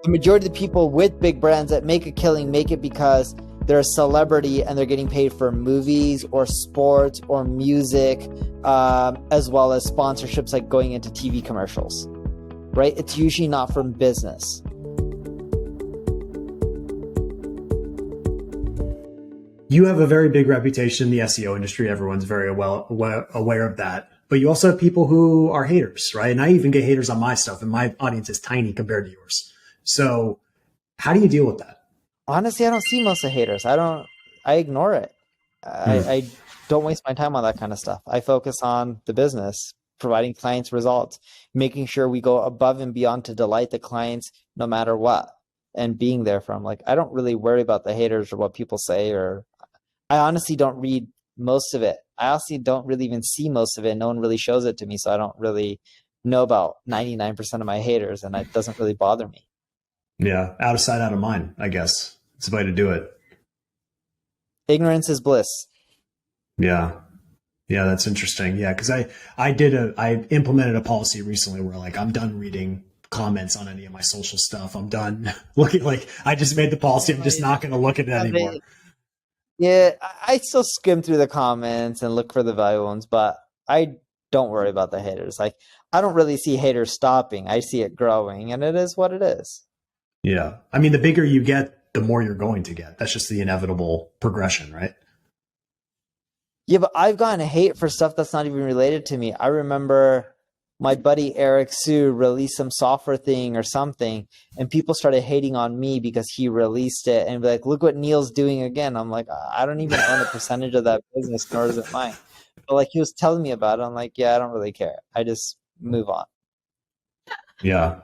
the majority of the people with big brands that make a killing make it because they're a celebrity and they're getting paid for movies or sports or music, as well as sponsorships like going into TV commercials, right? It's usually not from business. You have a very big reputation in the SEO industry. Everyone's very well aware of that. But you also have people who are haters, right? And I even get haters on my stuff, and my audience is tiny compared to yours. So how do you deal with that? Honestly, I don't see most of the haters. I ignore it. I don't waste my time on that kind of stuff. I focus on the business, providing clients results, making sure we go above and beyond to delight the clients no matter what, and being there for them. Like, I don't really worry about the haters or what people say, or I honestly don't read most of it. I honestly don't really even see most of it. No one really shows it to me, so I don't really know about 99% of my haters, and it doesn't really bother me. Yeah, out of sight, out of mind, I guess. It's the way to do it. Ignorance is bliss. Yeah. Yeah, that's interesting. Yeah, because I implemented a policy recently where like I'm done reading comments on any of my social stuff. I'm done looking, like I just made the policy. I'm just not going to look at it anymore. Yeah, I still skim through the comments and look for the value ones, but I don't worry about the haters. Like, I don't really see haters stopping. I see it growing, and it is what it is. Yeah. I mean, the bigger you get, the more you're going to get. That's just the inevitable progression, right? Yeah, but I've gotten hate for stuff that's not even related to me. I remember my buddy Eric Sue released some software thing or something, and people started hating on me because he released it and be like, look what Neil's doing again. I'm like, I don't even own a percentage of that business, nor is it mine. But like, he was telling me about it. I'm like, yeah, I don't really care. I just move on. Yeah.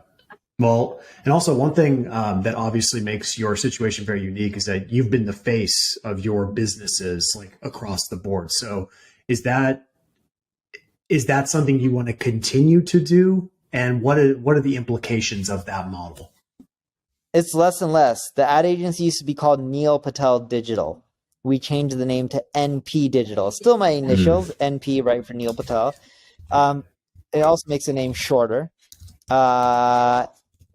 Well, and also one thing that obviously makes your situation very unique is that you've been the face of your businesses like across the board. So is that something you want to continue to do? And what are the implications of that model? It's less and less. The ad agency used to be called Neil Patel Digital. We changed the name to NP Digital. Still my initials, NP, right, for Neil Patel. It also makes the name shorter.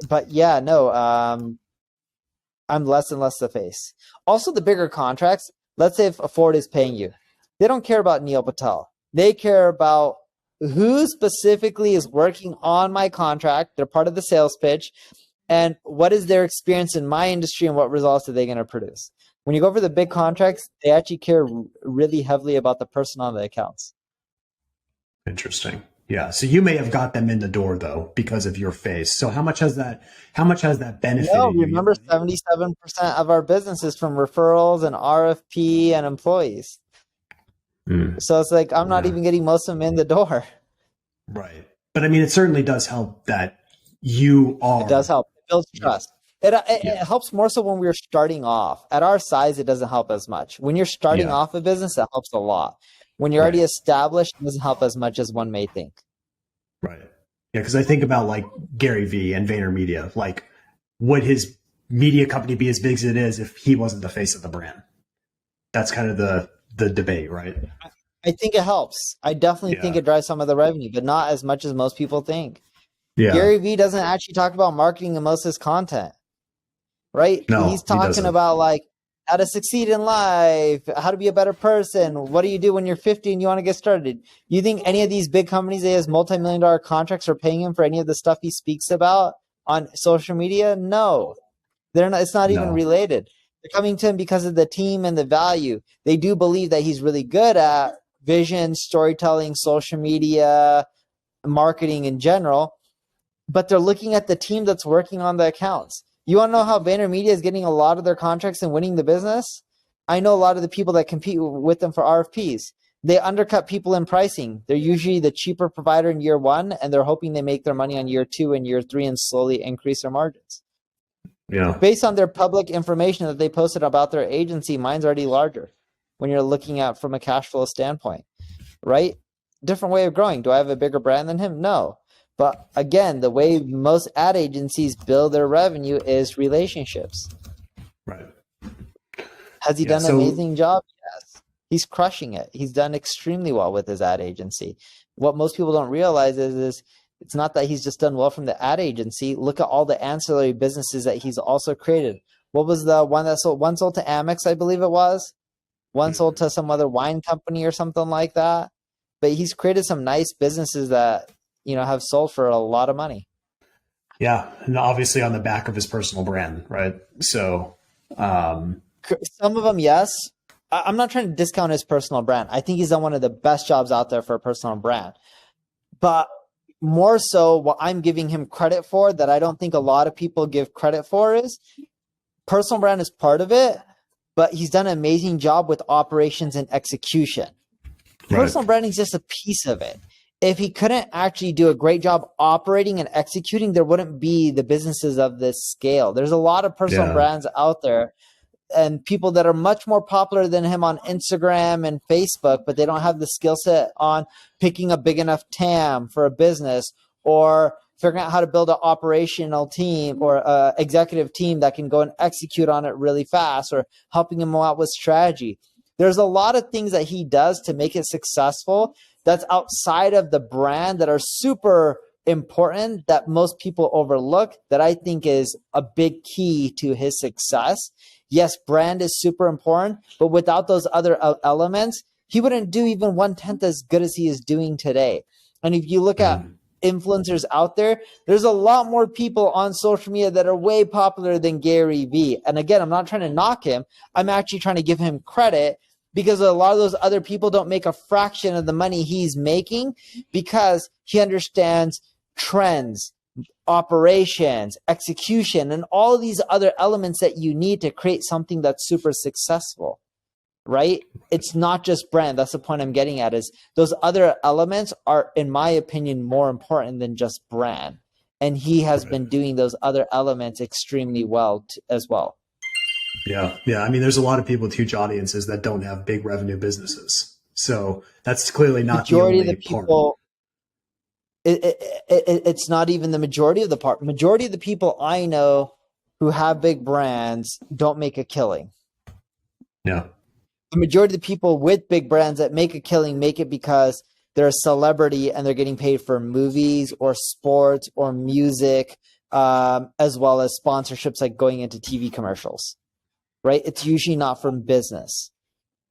But yeah, no, I'm less and less the face. Also, the bigger contracts, let's say if Ford is paying you, they don't care about Neil Patel. They care about who specifically is working on my contract. They're part of the sales pitch. And what is their experience in my industry and what results are they going to produce? When you go for the big contracts, they actually care really heavily about the person on the accounts. Interesting. Yeah. So you may have got them in the door though, because of your face. So how much has that benefited No, you? remember 77% of our business is from referrals and RFP and employees. So it's like, I'm not even getting most of them in the door. Right. But I mean, it certainly does help that you are. It does help. It builds trust. It helps more so when we're starting off. At our size, it doesn't help as much. When you're starting off a business, it helps a lot. When you're already established, it doesn't help as much as one may think. Right. Yeah, because I think about like Gary Vee and VaynerMedia. Like, would his media company be as big as it is if he wasn't the face of the brand? That's kind of the debate, right? I think it helps. I definitely think it drives some of the revenue, but not as much as most people think. Yeah. Gary Vee doesn't actually talk about marketing in most of his content, right? No, he's talking about like how to succeed in life, how to be a better person. What do you do when you're 50 and you want to get started? You think any of these big companies that has multi-million-dollar contracts are paying him for any of the stuff he speaks about on social media? No, they're not. It's not even related. They're coming to him because of the team and the value. They do believe that he's really good at vision, storytelling, social media, marketing in general, but they're looking at the team that's working on the accounts. You want to know how VaynerMedia is getting a lot of their contracts and winning the business? I know a lot of the people that compete with them for RFPs. They undercut people in pricing. They're usually the cheaper provider in year one, and they're hoping they make their money on year 2 and year 3 and slowly increase their margins. Yeah. Based on their public information that they posted about their agency, mine's already larger when you're looking at from a cash flow standpoint, right? Different way of growing. Do I have a bigger brand than him? No. But again, the way most ad agencies build their revenue is relationships. Right. Has he done an amazing job? Yes. He's crushing it. He's done extremely well with his ad agency. What most people don't realize is It's not that he's just done well from the ad agency. Look at all the ancillary businesses that he's also created. What was the one that sold? One sold to Amex, I believe it was. One sold to some other wine company or something like that. But he's created some nice businesses that, have sold for a lot of money. Yeah. And obviously on the back of his personal brand, right? So, some of them, yes. I'm not trying to discount his personal brand. I think he's done one of the best jobs out there for a personal brand. But more so, what I'm giving him credit for that I don't think a lot of people give credit for is personal brand is part of it, but he's done an amazing job with operations and execution. Right. Personal branding is just a piece of it. If he couldn't actually do a great job operating and executing, there wouldn't be the businesses of this scale. There's a lot of personal brands out there and people that are much more popular than him on Instagram and Facebook, but they don't have the skill set on picking a big enough TAM for a business or figuring out how to build an operational team or an executive team that can go and execute on it really fast or helping him out with strategy. There's a lot of things that he does to make it successful that's outside of the brand that are super important that most people overlook that I think is a big key to his success. Yes, brand is super important, but without those other elements, he wouldn't do even 1/10 as good as he is doing today. And if you look at influencers out there, there's a lot more people on social media that are way popular than Gary Vee. And again, I'm not trying to knock him. I'm actually trying to give him credit because a lot of those other people don't make a fraction of the money he's making because he understands trends, operations, execution, and all of these other elements that you need to create something that's super successful, right? It's not just brand. That's the point I'm getting at is those other elements are, in my opinion, more important than just brand. And he has been doing those other elements extremely well as well. Yeah. Yeah. I mean, there's a lot of people with huge audiences that don't have big revenue businesses. So that's clearly not the only part. It's not even the majority of the part. Majority of the people I know who have big brands don't make a killing. Yeah. The majority of the people with big brands that make a killing make it because they're a celebrity and they're getting paid for movies or sports or music, as well as sponsorships like going into TV commercials, right? It's usually not from business.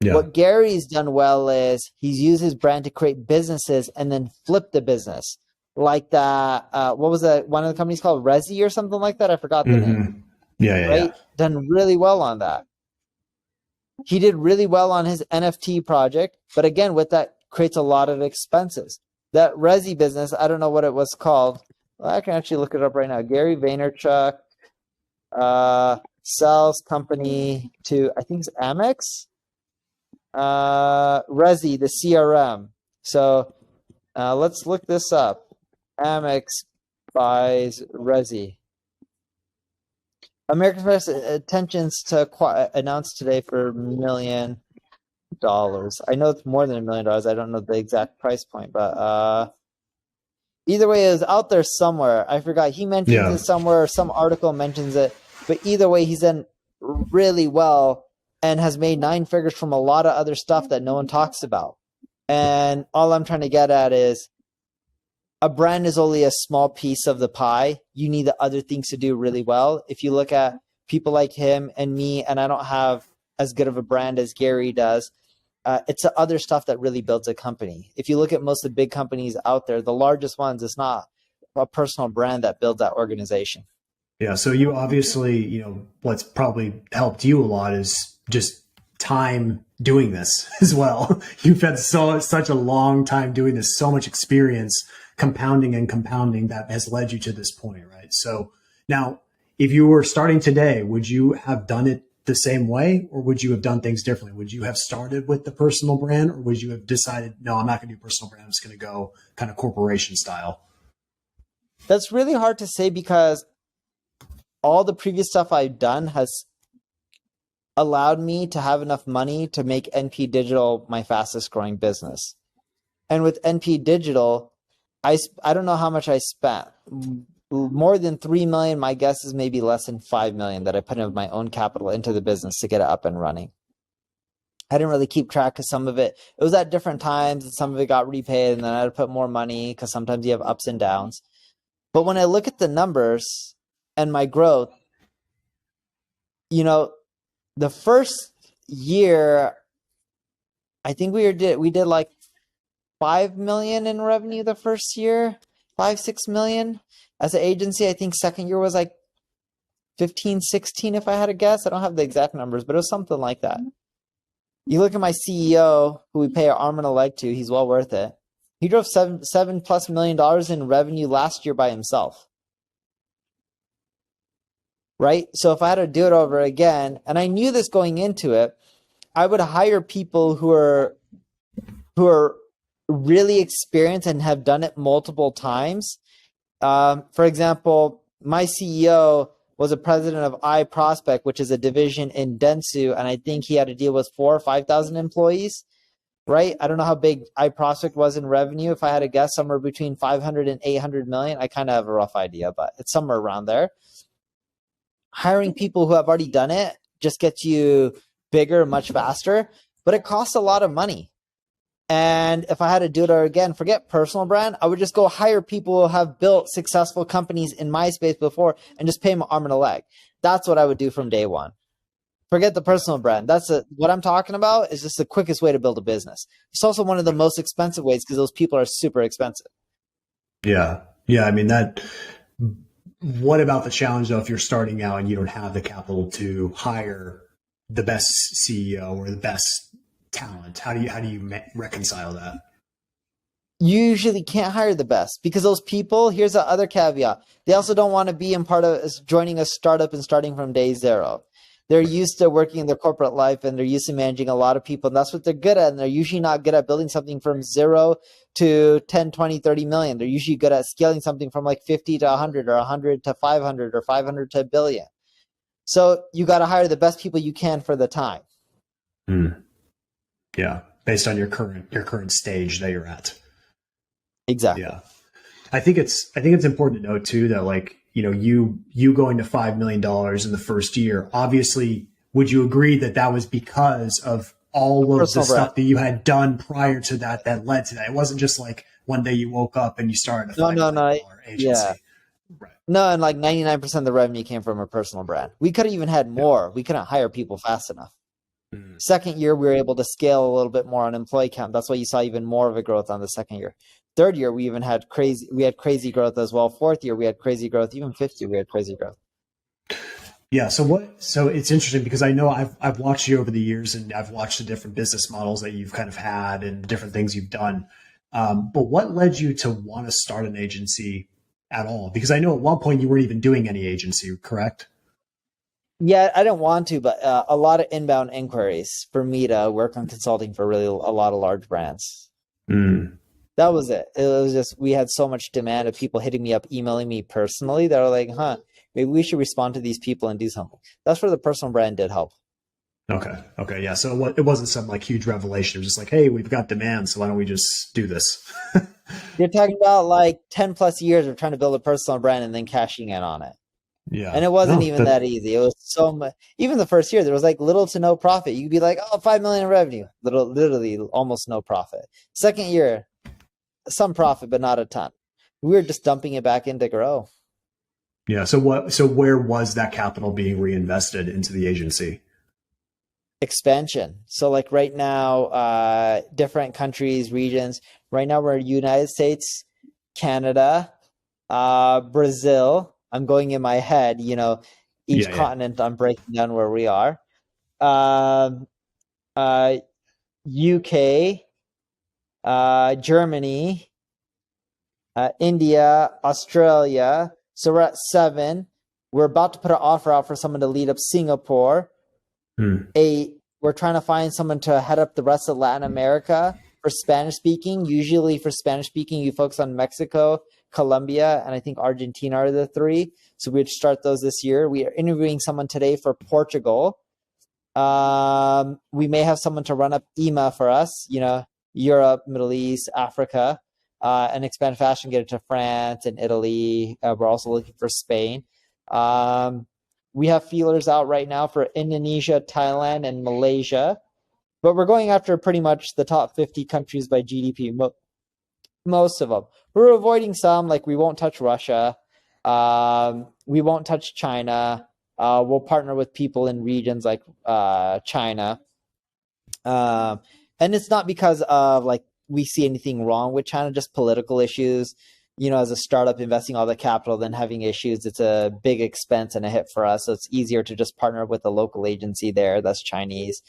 Yeah. What Gary's done well is he's used his brand to create businesses and then flip the business. Like that, what was that? One of the companies called Resi or something like that. I forgot the name. Yeah. Right? Yeah. Done really well on that. He did really well on his NFT project, but again, with that creates a lot of expenses. That Resi business, I don't know what it was called. Well, I can actually look it up right now. Gary Vaynerchuk sells company to, I think it's Amex. Resi, the CRM. So let's look this up. Amex buys Resi. American Express intentions to announce today for $1 million. I know it's more than $1 million. I don't know the exact price point, but either way, it was out there somewhere. I forgot. He mentions it somewhere. Some article mentions it, but either way, he's done really well and has made 9 figures from a lot of other stuff that no one talks about. And all I'm trying to get at is a brand is only a small piece of the pie. You need the other things to do really well. If you look at people like him and me, and I don't have as good of a brand as Gary does, it's the other stuff that really builds a company. If you look at most of the big companies out there, the largest ones, it's not a personal brand that builds that organization. Yeah. So you obviously, what's probably helped you a lot is just time doing this as well. You've had such a long time doing this, so much experience compounding that has led you to this point, right? So now, if you were starting today, would you have done it the same way, or would you have done things differently? Would you have started with the personal brand, or would you have decided, no, I'm not going to do personal brand, I'm just going to go kind of corporation style? That's really hard to say because all the previous stuff I've done has allowed me to have enough money to make NP Digital my fastest growing business. And with NP Digital, I don't know how much I spent. More than 3 million. My guess is maybe less than 5 million that I put in my own capital into the business to get it up and running. I didn't really keep track of some of it. It was at different times, and some of it got repaid, and then I had to put more money because sometimes you have ups and downs. But when I look at the numbers and my growth, the first year, I think we did like 5 million in revenue the first year, 5-6 million as an agency. I think second year was like 15, 16, if I had to guess. I don't have the exact numbers, but it was something like that. You look at my CEO, who we pay our arm and a leg to, he's well worth it. He drove $7+ million in revenue last year by himself. Right? So if I had to do it over again, and I knew this going into it, I would hire people who are really experienced and have done it multiple times. For example, my CEO was a president of iProspect, which is a division in Dentsu, and I think he had to deal with 4,000 or 5,000 employees, right? I don't know how big iProspect was in revenue. If I had to guess, somewhere between 500 and 800 million. I kind of have a rough idea, but it's somewhere around there. Hiring people who have already done it just gets you bigger much faster, but it costs a lot of money. And if I had to do it again, forget personal brand, I would just go hire people who have built successful companies in my space before and just pay them an arm and a leg. That's what I would do from day one. Forget the personal brand. What I'm talking about is just the quickest way to build a business. It's also one of the most expensive ways because those people are super expensive. Yeah. Yeah. I mean, what about the challenge though, if you're starting out and you don't have the capital to hire the best CEO or the best talent? How do you reconcile that? You usually can't hire the best because those people, here's the other caveat. They also don't want to be in part of joining a startup and starting from day zero. They're used to working in their corporate life and they're used to managing a lot of people, and that's what they're good at. And they're usually not good at building something from 0 to 10, 20, 30 million. They're usually good at scaling something from like 50 to 100 or 100 to 500 or 500 to a billion. So you got to hire the best people you can for the time. Yeah. Based on your current stage that you're at. Exactly. Yeah. I think it's important to note too that like, you going to $5 million in the first year, obviously, would you agree that was because of all of the stuff that you had done prior to that led to that? It wasn't just like one day you woke up and you started a $5 million agency. Yeah. Right. No, and like 99% of the revenue came from a personal brand. We could have even had more. We couldn't hire people fast enough. Second year, we were able to scale a little bit more on employee count. That's why you saw even more of a growth on the second year. Third year, we had crazy growth as well. Fourth year, we had crazy growth. Even fifth year, we had crazy growth. Yeah. So it's interesting because I know I've watched you over the years and I've watched the different business models that you've kind of had and different things you've done. But what led you to want to start an agency at all? Because I know at one point you weren't even doing any agency, correct? Yeah, I didn't want to, but a lot of inbound inquiries for me to work on consulting for really a lot of large brands. That was it. It was just, we had so much demand of people hitting me up, emailing me personally. That were like, maybe we should respond to these people and do something. That's where the personal brand did help. Okay. Yeah. So it wasn't some like huge revelation. It was just like, hey, we've got demand, so why don't we just do this? You're talking about like 10+ years of trying to build a personal brand and then cashing in on it. Yeah. And it wasn't even that easy. It was so much. Even the first year, there was like little to no profit. You'd be like, 5 million in revenue. Literally almost no profit. Second year, some profit, but not a ton. We were just dumping it back in to grow. Yeah. So where was that capital being reinvested into the agency? Expansion. So like right now, different countries, regions. Right now we're United States, Canada, Brazil. I'm going in my head, each continent. I'm breaking down where we are. UK, Germany, India, Australia. So we're at 7. We're about to put an offer out for someone to lead up Singapore. 8. We're trying to find someone to head up the rest of Latin America for Spanish speaking. Usually for Spanish speaking, you focus on Mexico, Colombia, and I think Argentina are the 3. So we'd start those this year. We are interviewing someone today for Portugal. We may have someone to run up EMA for us, Europe, Middle East, Africa, and expand fashion, get it to France and Italy. We're also looking for Spain. We have feelers out right now for Indonesia, Thailand, and Malaysia. but we're going after pretty much the top 50 countries by GDP. Most of them. We're avoiding some, like we won't touch Russia. We won't touch China. We'll partner with people in regions like China. And it's not because of like we see anything wrong with China, just political issues. You know, as a startup investing all the capital, then having issues, it's a big expense and a hit for us. So it's easier to just partner with a local agency there that's Chinese.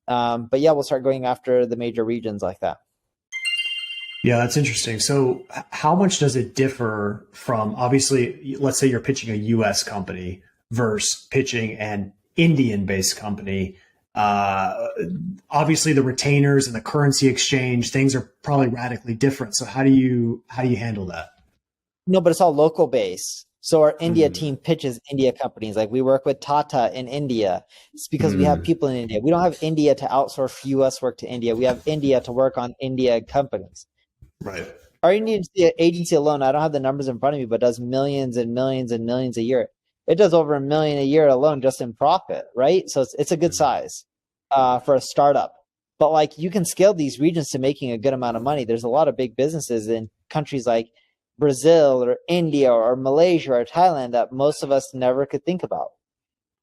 But yeah, we'll start going after the major regions like that. Yeah, that's interesting. So how much does it differ from, obviously, let's say you're pitching a US company versus pitching an Indian based company? Obviously the retainers and the currency exchange, things are probably radically different. So how do you handle that? No, but it's all local base. So our India team pitches India companies. Like we work with Tata in India. It's because we have people in India. We don't have India to outsource US work to India. We have India to work on India companies. Right. Our Indian agency alone, I don't have the numbers in front of me, but does millions and millions and millions a year. It does over $1 million a year alone just in profit, right? So it's a good size for a startup. But like you can scale these regions to making a good amount of money. There's a lot of big businesses in countries like Brazil or India or Malaysia or Thailand that most of us never could think about.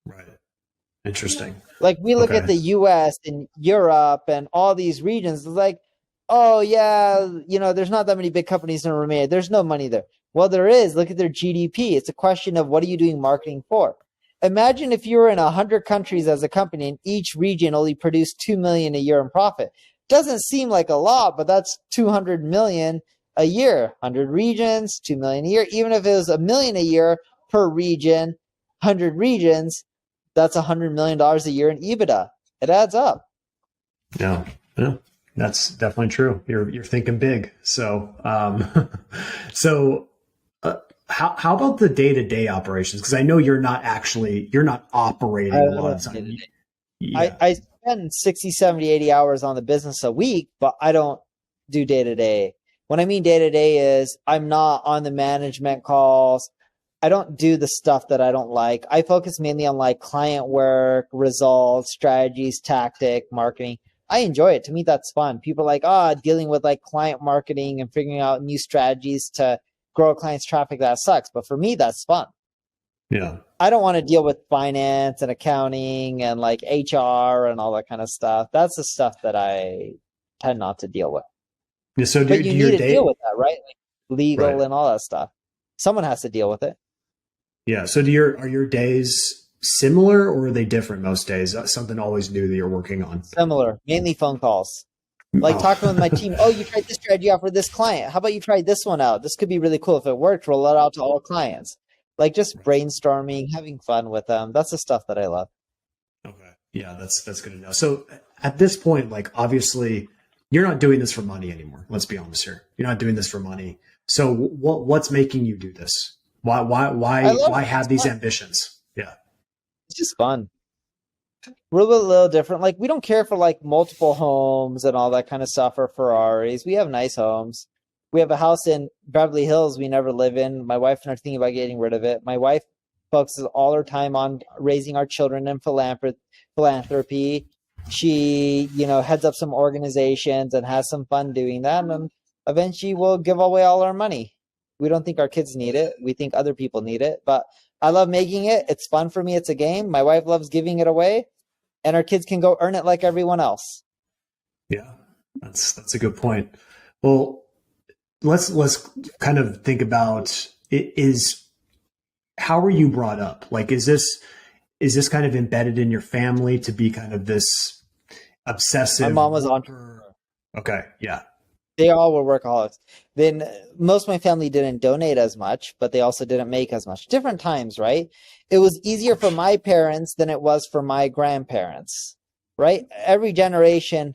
Right. Interesting. Like we look at the US and Europe and all these regions, it's like, oh yeah, you know, there's not that many big companies in Romania. There's no money there. Well, there is. Look at their GDP. It's a question of what are you doing marketing for? Imagine if you were in 100 countries as a company and each region only produced 2 million a year in profit. Doesn't seem like a lot, but that's 200 million a year. 100 regions, 2 million a year. Even if it was $1 million a year per region, 100 regions, that's $100 million a year in EBITDA. It adds up. Yeah. Yeah. That's definitely true. You're thinking big. So, how about the day-to-day operations? Because I know you're not operating a lot of time. Yeah. I spend 60, 70, 80 hours on the business a week, but I don't do day-to-day. When I mean day-to-day is I'm not on the management calls. I don't do the stuff that I don't like. I focus mainly on like client work, results, strategies, tactic, marketing. I enjoy it. To me, that's fun. People are like, dealing with like client marketing and figuring out new strategies to grow a client's traffic, that sucks. But for me, that's fun. Yeah. I don't want to deal with finance and accounting and like HR and all that kind of stuff. That's the stuff that I tend not to deal with. Yeah, so but you need to deal with that, right? Like legal and all that stuff. Someone has to deal with it. Yeah. So are your days similar or are they different most days? Something always new that you're working on? Similar, mainly phone calls. Like talking with my team. Oh, you tried this strategy out for this client. How about you try this one out? This could be really cool. If it worked, roll it out to all clients. Like just brainstorming, having fun with them. That's the stuff that I love. Okay. Yeah, that's good to know. So at this point, like obviously you're not doing this for money anymore. Let's be honest here. You're not doing this for money. So what's making you do this? Why have these ambitions? Yeah. It's just fun. We're a little different. Like we don't care for like multiple homes and all that kind of stuff or Ferraris. We have nice homes. We have a house in Beverly Hills we never live in. My wife and I are thinking about getting rid of it. My wife focuses all her time on raising our children and philanthropy. She, heads up some organizations and has some fun doing that. And eventually we'll give away all our money. We don't think our kids need it. We think other people need it. But I love making it. It's fun for me. It's a game. My wife loves giving it away. And our kids can go earn it like everyone else. Yeah, that's a good point. Well, let's kind of think about how were you brought up? Like, is this kind of embedded in your family to be kind of this obsessive? My mom was entrepreneur. Okay, yeah. They all were workaholics. Then most of my family didn't donate as much, but they also didn't make as much. Different times, right? It was easier for my parents than it was for my grandparents, right? Every generation,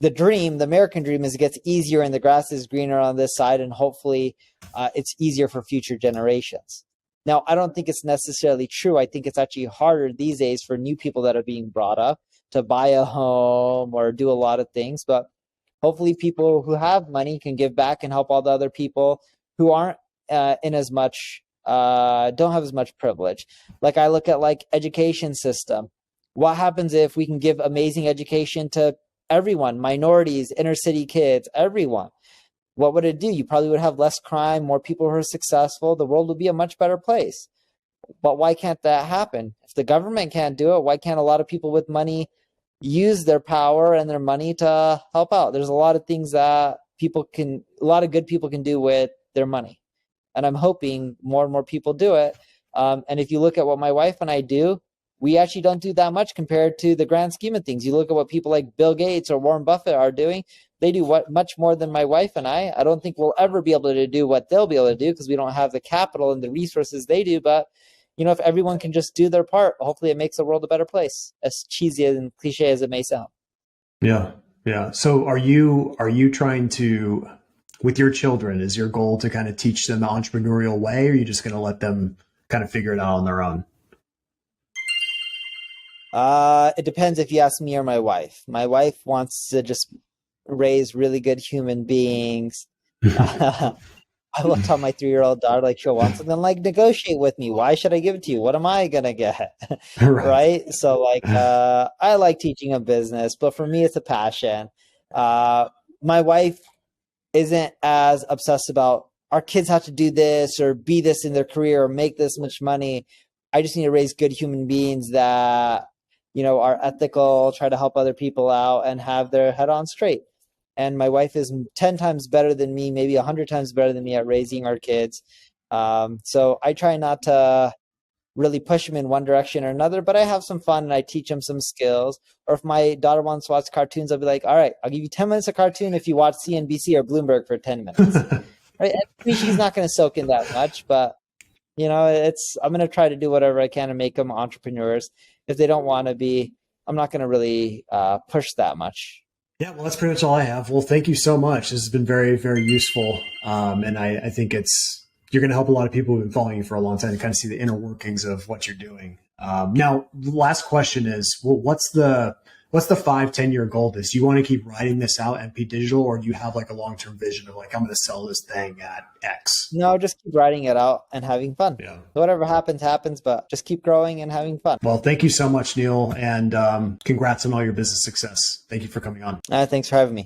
the American dream is it gets easier and the grass is greener on this side, and hopefully it's easier for future generations. Now, I don't think it's necessarily true. I think it's actually harder these days for new people that are being brought up to buy a home or do a lot of things, but hopefully people who have money can give back and help all the other people who aren't in as much, don't have as much privilege. Like I look at like education system. What happens if we can give amazing education to everyone, minorities, inner city kids, everyone. What would it do? You probably would have less crime, more people who are successful. The world would be a much better place. But why can't that happen? If the government can't do it, why can't a lot of people with money use their power and their money to help out? There's a lot of things that a lot of good people can do with their money. And I'm hoping more and more people do it. And if you look at what my wife and I do, we actually don't do that much compared to the grand scheme of things. You look at what people like Bill Gates or Warren Buffett are doing, they do much more than my wife and I. I don't think we'll ever be able to do what they'll be able to do because we don't have the capital and the resources they do. But, if everyone can just do their part, hopefully it makes the world a better place, as cheesy and cliche as it may sound. Yeah. Yeah. So are you trying to, with your children, is your goal to kind of teach them the entrepreneurial way, or are you just going to let them kind of figure it out on their own? It depends if you ask me or my wife. My wife wants to just raise really good human beings. I will tell my 3-year-old daughter, like, she'll want something, like, negotiate with me. Why should I give it to you? What am I going to get? Right? So, like, I like teaching a business, but for me, it's a passion. My wife isn't as obsessed about our kids have to do this or be this in their career or make this much money. I just need to raise good human beings that, are ethical, try to help other people out and have their head on straight. And my wife is 10 times better than me, maybe 100 times better than me at raising our kids. So I try not to really push them in one direction or another, but I have some fun and I teach them some skills. Or if my daughter wants to watch cartoons, I'll be like, all right, I'll give you 10 minutes of cartoon if you watch CNBC or Bloomberg for 10 minutes. Right? And maybe she's not going to soak in that much, but I'm going to try to do whatever I can to make them entrepreneurs. If they don't want to be, I'm not going to really push that much. Yeah, well, that's pretty much all I have. Well, thank you so much. This has been very, very useful. And I think you're going to help a lot of people who've been following you for a long time to kind of see the inner workings of what you're doing. Now, the last question is, well, what's the 5-10 year goal? Do you want to keep writing this out MP Digital, or do you have like a long-term vision of like, I'm going to sell this thing at X? No, just keep writing it out and having fun. Yeah. Whatever happens, happens, but just keep growing and having fun. Well, thank you so much, Neil, and congrats on all your business success. Thank you for coming on. Thanks for having me.